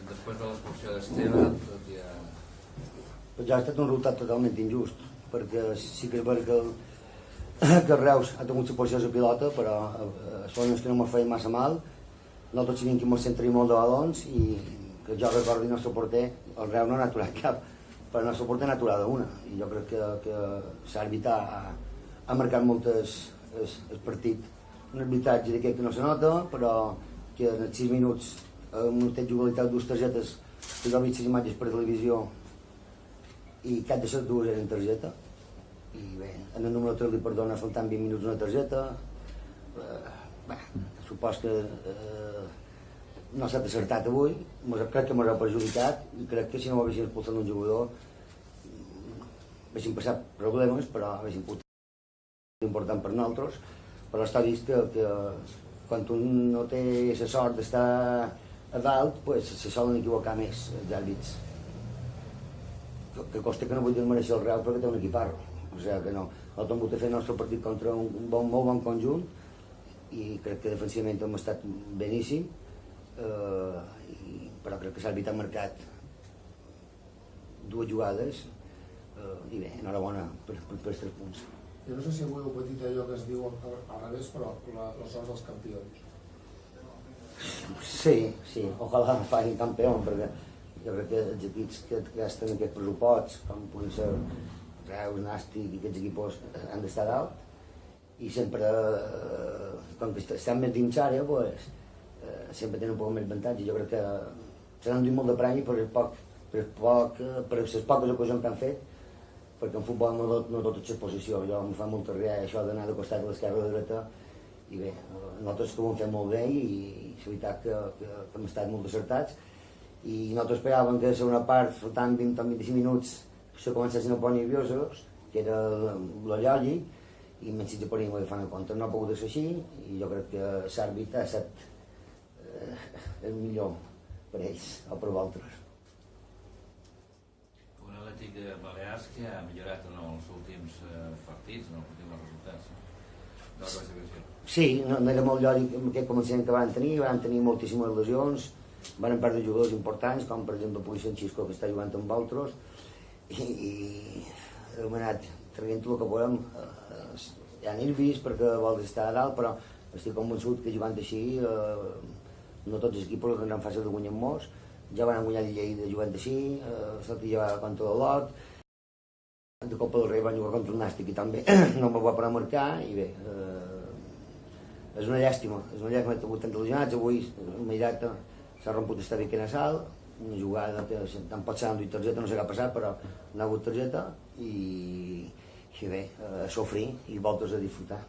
després de l'expulsió d'Esteve, tot ja... Ja ha estat un resultat totalment injust, perquè sí que és veritat que el Reus ha tingut la posició de la pilota, però són els que no ens feien massa mal. Nosaltres tenim que ens centrim molt de balons i que jo recordo el nostre porter, el Reus no n'ha aturat cap, però el nostre porter n'ha aturada una. I jo crec que l'àrbitre ha marcat molt el partit. Un arbitratge d'aquest que no se nota, però que en els 6 minuts, amb una jugabilitat dues targetes, que jo he vist les imatges per televisió i cap de les dues eren targeta. I bé, en el número 3 li perdona faltant 20 minuts una targeta. Supos que no s'ha acertat avui, crec que m'ha perjudicat i crec que si no ho haguessin expulsat un jugador haguessin passat problemes, però haguessin pogut important per nosaltres, però està vist que quan un no té la sort d'estar a dalt, pues, se solen equivocar més els àrbits. Que costa que no vull desmereixer el Real perquè té un equiparro, o sigui que no. Nosaltres hem hagut de fer el nostre partit contra un molt bon conjunt i crec que defensivament hem estat beníssim, però crec que l'àrbitre ha marcat dues jugades i bé, enhorabona per els 3 punts. Jo no sé si avui heu patit allò que es diu al revés, però la sort dels campions. Sí, ojalà facin campió, perquè jo crec que els equips que gasten aquests pressuposts, com poden ser Reus, Nàstic i aquests equips han d'estar dalt, i sempre, com que estan més dins l'àrea, pues, sempre tenen un poc més avantatge. Jo crec que se n'han dit molt de premi per les poques ocasions que han fet, perquè en futbol no tot és exposició. Jo em fa molta rea això d'anar de costat a l'esquerra o de dreta, i bé, nosaltres ho hem fet molt bé i és veritat que hem estat molt acertats, i nosaltres esperàvem que a la segona part, faltant 20 o 25 minuts, se comencessin a posar nerviosos, que era la lògic, i menys si podíem agafar en compte. No ha pogut ser així i jo crec que l'àrbitre ha estat el millor per ells o per vosaltres. Un Atlètic de Balears que ha millorat en els últims partits, en els últims resultats de la classificació. Sí, no era molt lògic aquest començament que van tenir moltíssimes lesions, van perdre jugadors importants, com per exemple Pui Sanxisco, que està jugant amb altres, i hem anat traient el que podem. Ja nervis perquè vols estar a dalt, però estic convençut que jugant així no tots els equips els tindran fàcil de guanyar molts. Ja van guanyar el Lleida jugant així, l'altre ja va contra l'Olot, de Copa del Rei van jugar contra el Nàstic i també no me va parar a marcar, i bé, és una llàstima que ha hagut tants lesionats. Avui immediata s'ha romput el tabique nasal, una jugada que tant pot ser amb targeta, no sé què ha passat, però no ha hagut targeta, i bé, a sofrir i voltes a disfrutar.